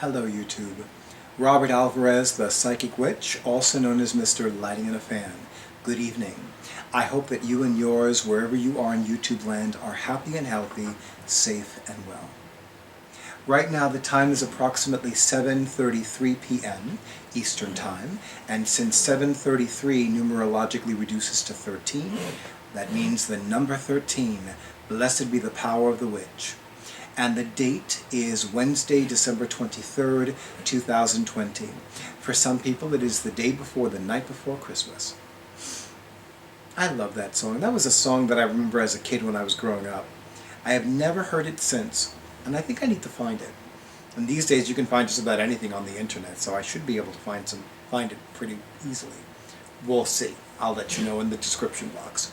Hello YouTube. Robert Alvarez, the Psychic Witch, also known as Mr. Lighting in a Fan. Good evening. I hope that you and yours, wherever you are in YouTube land, are happy and healthy, safe and well. Right now the time is approximately 7:33 p.m. Eastern Time, and since 7:33 numerologically reduces to 13, that means the number 13, blessed be the power of the witch. And the date is Wednesday, December 23rd, 2020. For some people, it is the day before, the night before Christmas. I love that song. That was a song that I remember as a kid when I was growing up. I have never heard it since, and I think I need to find it. And these days you can find just about anything on the internet, so I should be able to find it pretty easily. We'll see. I'll let you know in the description box.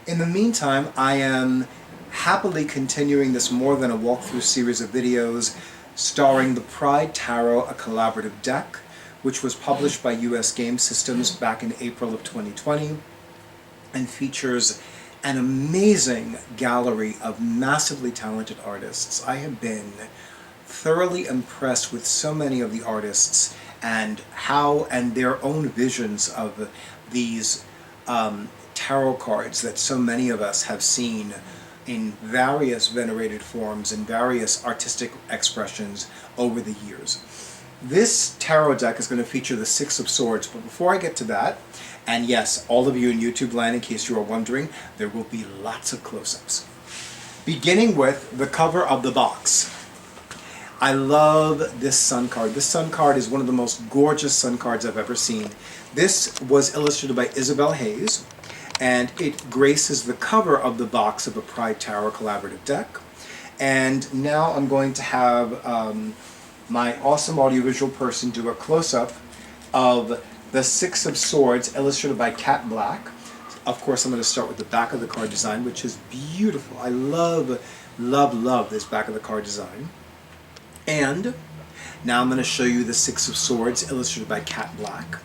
In the meantime, I am happily continuing this more than a walkthrough series of videos starring the Pride Tarot, a collaborative deck, which was published by US Game Systems back in April of 2020 and features an amazing gallery of massively talented artists. I have been thoroughly impressed with so many of the artists and their own visions of these tarot cards that so many of us have seen in various venerated forms and various artistic expressions over the years. This tarot deck is going to feature the Six of Swords, but before I get to that, and yes, all of you in YouTube land, in case you are wondering, there will be lots of close-ups. Beginning with the cover of the box. I love this sun card. This sun card is one of the most gorgeous sun cards I've ever seen. This was illustrated by Isabel, and it graces the cover of the box of a Pride Tarot collaborative deck. And now I'm going to have my awesome audiovisual person do a close-up of the Six of Swords illustrated by Cat Black. Of course, I'm going to start with the back of the card design, which is beautiful. I love, love, love this back of the card design. And now I'm going to show you the Six of Swords illustrated by Cat Black.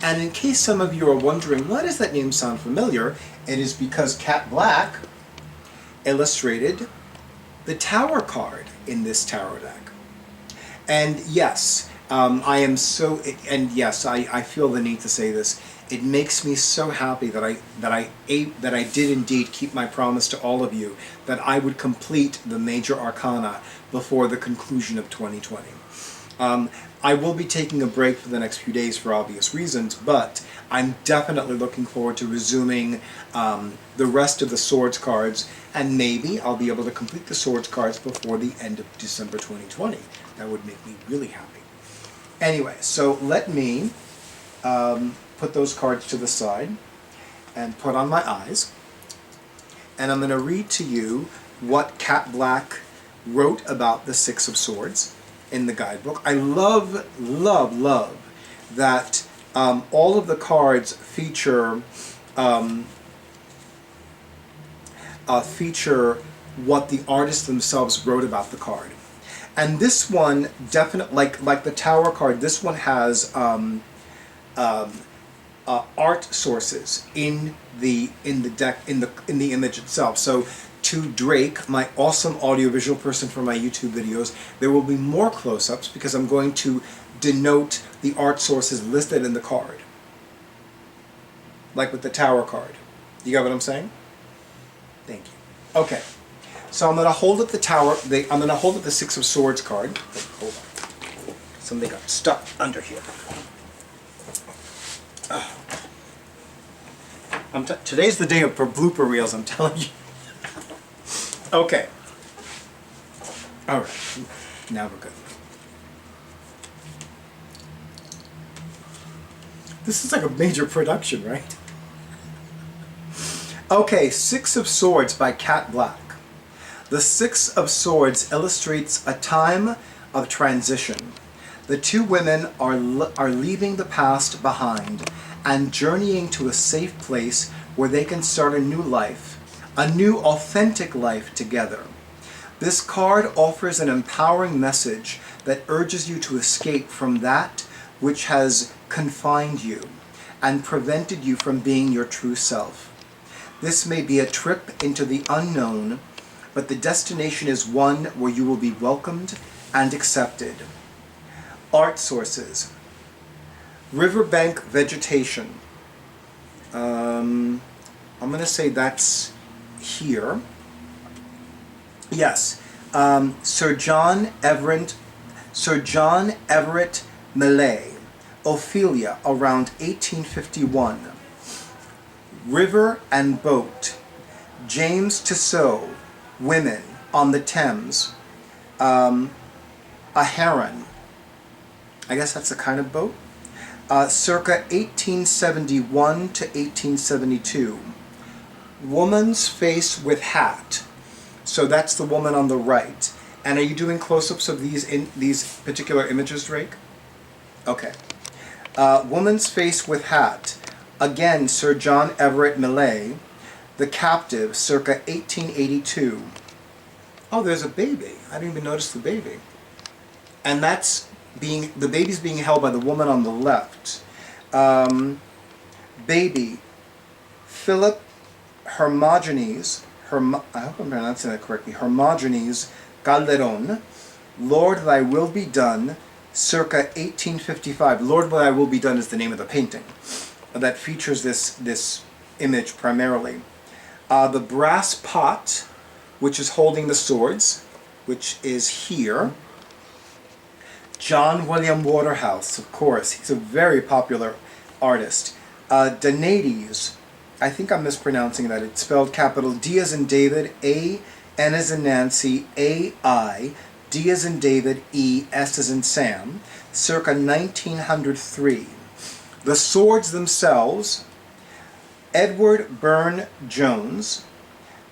And in case some of you are wondering, why does that name sound familiar? It is because Cat Black illustrated the Tower card in this tarot deck. And yes, I feel the need to say this. It makes me so happy that I did indeed keep my promise to all of you that I would complete the major arcana before the conclusion of 2020. I will be taking a break for the next few days for obvious reasons, but I'm definitely looking forward to resuming the rest of the Swords cards, and maybe I'll be able to complete the Swords cards before the end of December 2020. That would make me really happy. Anyway, so let me put those cards to the side and put on my eyes, and I'm going to read to you what Cat Black wrote about the Six of Swords in the guidebook. I love, love, love that all of the cards feature what the artists themselves wrote about the card. And this one definitely, like the Tower card, this one has art sources in the deck, in the image itself. So to Drake, my awesome audiovisual person for my YouTube videos, there will be more close-ups because I'm going to denote the art sources listed in the card. Like with the Tower card. You got what I'm saying? Thank you. Okay. So I'm going to hold up the Tower, I'm going to hold up the Six of Swords card. Hold on. Something got stuck under here. Today's the day for blooper reels, I'm telling you. Okay. All right. Now we're good. This is like a major production, right? Okay, Six of Swords by Cat Black. The Six of Swords illustrates a time of transition. The two women are leaving the past behind and journeying to a safe place where they can start a new life. A new authentic life together. This card offers an empowering message that urges you to escape from that which has confined you and prevented you from being your true self. This may be a trip into the unknown, but the destination is one where you will be welcomed and accepted. Art sources. Riverbank vegetation. I'm going to say that's here. Yes. Sir John Everett Millais, Ophelia, around 1851. River and Boat. James Tissot, Women, on the Thames. A heron. I guess that's a kind of boat. Circa 1871 to 1872. Woman's face with hat. So that's the woman on the right. And are you doing close-ups of these particular images, Drake? Okay. Woman's face with hat. Again, Sir John Everett Millais. The Captive, circa 1882. Oh, there's a baby. I didn't even notice the baby. And the baby's being held by the woman on the left. Baby, Philip Hermogenes, I hope I'm pronouncing that correctly, Hermogenes Calderon, Lord Thy Will Be Done, circa 1855. Lord Thy Will Be Done is the name of the painting that features this image primarily. The brass pot, which is holding the swords, which is here. John William Waterhouse, of course, he's a very popular artist. Donades, I think I'm mispronouncing that. It's spelled capital D as in David, A, N as in Nancy, A, I, D as in David, E, S as in Sam, circa 1903. The swords themselves, Edward Burne-Jones,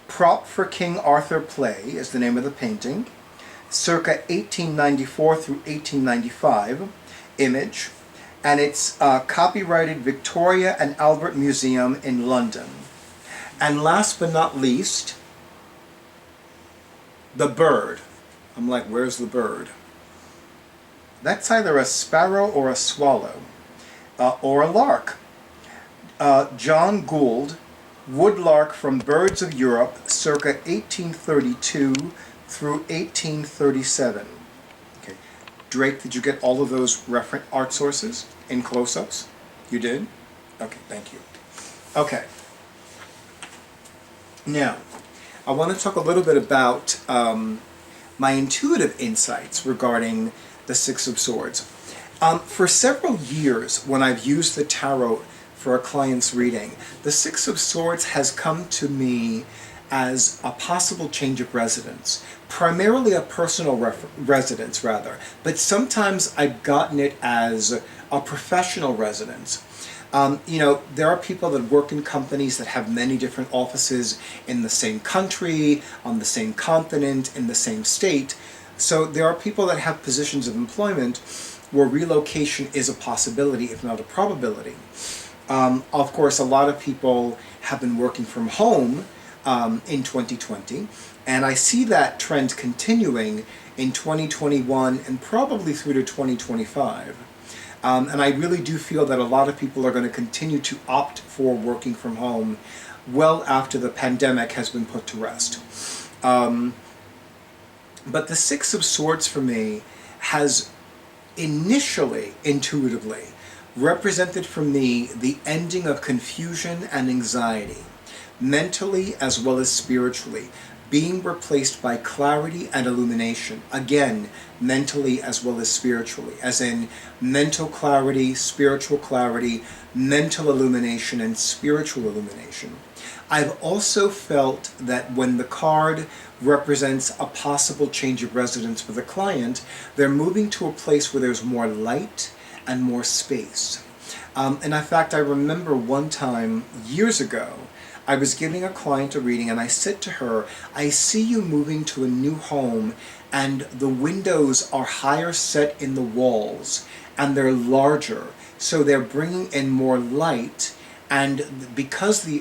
Prop for King Arthur Play is the name of the painting, circa 1894 through 1895, image, and it's copyrighted Victoria and Albert Museum in London. And last but not least, the bird. I'm like, where's the bird? That's either a sparrow or a swallow, or a lark. John Gould, Woodlark from Birds of Europe, circa 1832 through 1837. Okay. Drake, did you get all of those reference art sources in close-ups? You did? Okay, thank you. Okay. Now, I want to talk a little bit about my intuitive insights regarding the Six of Swords. For several years, when I've used the tarot for a client's reading, the Six of Swords has come to me as a possible change of residence, primarily a personal residence rather, but sometimes I've gotten it as a professional residence. There are people that work in companies that have many different offices in the same country, on the same continent, in the same state. So there are people that have positions of employment where relocation is a possibility, if not a probability. Of course, a lot of people have been working from home in 2020, and I see that trend continuing in 2021 and probably through to 2025. And I really do feel that a lot of people are going to continue to opt for working from home well after the pandemic has been put to rest. But the Six of Swords for me has initially, intuitively, represented for me the ending of confusion and anxiety, mentally as well as spiritually, being replaced by clarity and illumination. Again, mentally as well as spiritually, as in mental clarity, spiritual clarity, mental illumination, and spiritual illumination. I've also felt that when the card represents a possible change of residence for the client, they're moving to a place where there's more light and more space. And in fact, I remember one time, years ago, I was giving a client a reading and I said to her, I see you moving to a new home and the windows are higher set in the walls and they're larger. So they're bringing in more light, and because the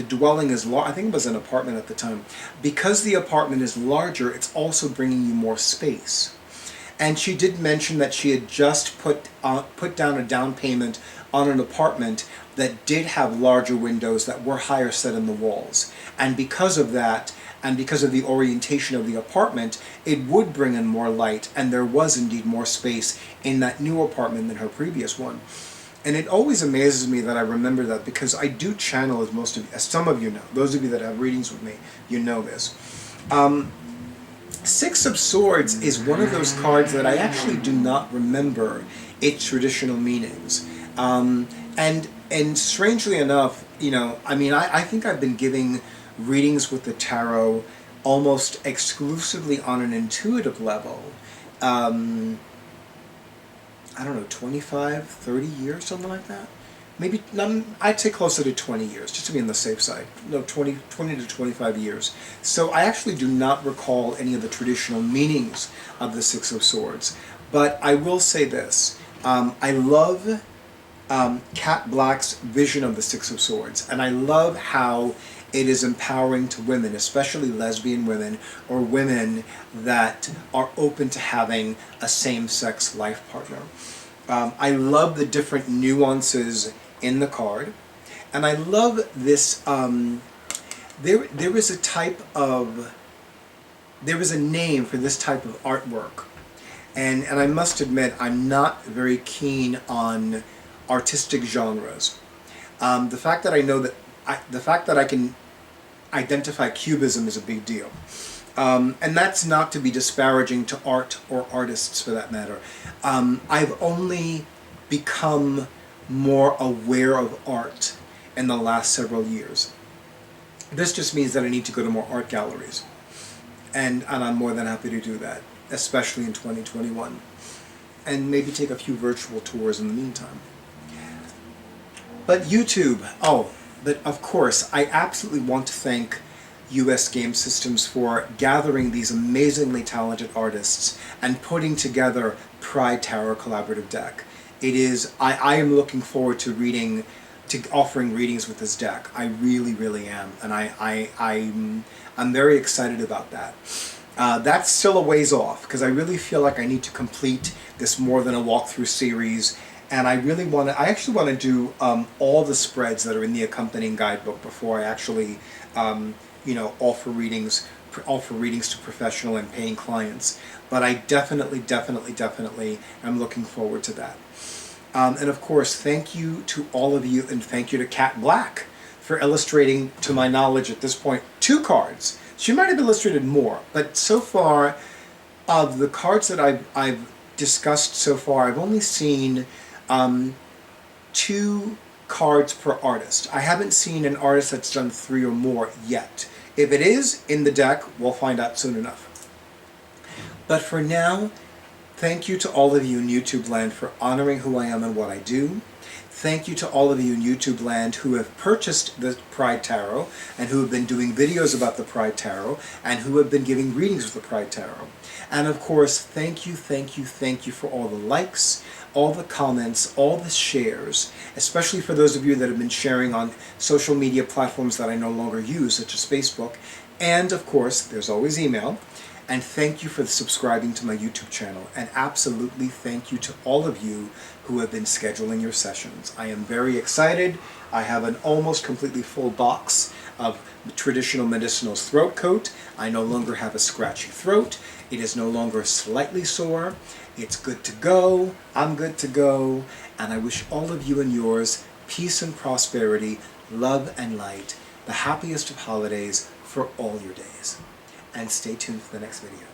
dwelling is large, I think it was an apartment at the time, because the apartment is larger, it's also bringing you more space. And she did mention that she had just put down a down payment on an apartment that did have larger windows that were higher set in the walls. And because of that, and because of the orientation of the apartment, it would bring in more light, and there was indeed more space in that new apartment than her previous one. And it always amazes me that I remember that, because I do channel, as some of you know. Those of you that have readings with me, you know this. Six of Swords is one of those cards that I actually do not remember its traditional meanings. And strangely enough, I think I've been giving readings with the tarot almost exclusively on an intuitive level. I don't know, 25, 30 years, something like that. Maybe, I'd say closer to 20 years, just to be on the safe side. No, 20 to 25 years. So I actually do not recall any of the traditional meanings of the Six of Swords. But I will say this. I love Cat Black's vision of the Six of Swords. And I love how it is empowering to women, especially lesbian women, or women that are open to having a same-sex life partner. I love the different nuances in the card, and I love this. There is a name for this type of artwork, and I must admit I'm not very keen on artistic genres. The fact that I can identify cubism is a big deal. And that's not to be disparaging to art or artists for that matter. I've only become more aware of art in the last several years. This just means that I need to go to more art galleries. And I'm more than happy to do that, especially in 2021. And maybe take a few virtual tours in the meantime. But YouTube, but of course, I absolutely want to thank US Game Systems for gathering these amazingly talented artists and putting together Pride Tarot Collaborative Deck. I am looking forward to offering readings with this deck. I really, really am, and I'm very excited about that. That's still a ways off, because I really feel like I need to complete this More Than a Walkthrough series, and I actually want to do all the spreads that are in the accompanying guidebook before I actually offer readings to professional and paying clients. But I definitely am looking forward to that. And of course, thank you to all of you, and thank you to Cat Black for illustrating, to my knowledge at this point, 2 cards. She might have illustrated more, but so far, of the cards that I've discussed so far, I've only seen 2 cards per artist. I haven't seen an artist that's done 3 or more yet. If it is in the deck, we'll find out soon enough. But for now, thank you to all of you in YouTube land for honoring who I am and what I do. Thank you to all of you in YouTube land who have purchased the Pride Tarot and who have been doing videos about the Pride Tarot and who have been giving readings with the Pride Tarot. And of course, thank you for all the likes, all the comments, all the shares, especially for those of you that have been sharing on social media platforms that I no longer use, such as Facebook. And of course, there's always email. And thank you for subscribing to my YouTube channel. And absolutely thank you to all of you who have been scheduling your sessions. I am very excited. I have an almost completely full box of traditional medicinals throat coat. I no longer have a scratchy throat. It is no longer slightly sore. It's good to go. I'm good to go. And I wish all of you and yours peace and prosperity, love and light, the happiest of holidays for all your days. And stay tuned for the next video.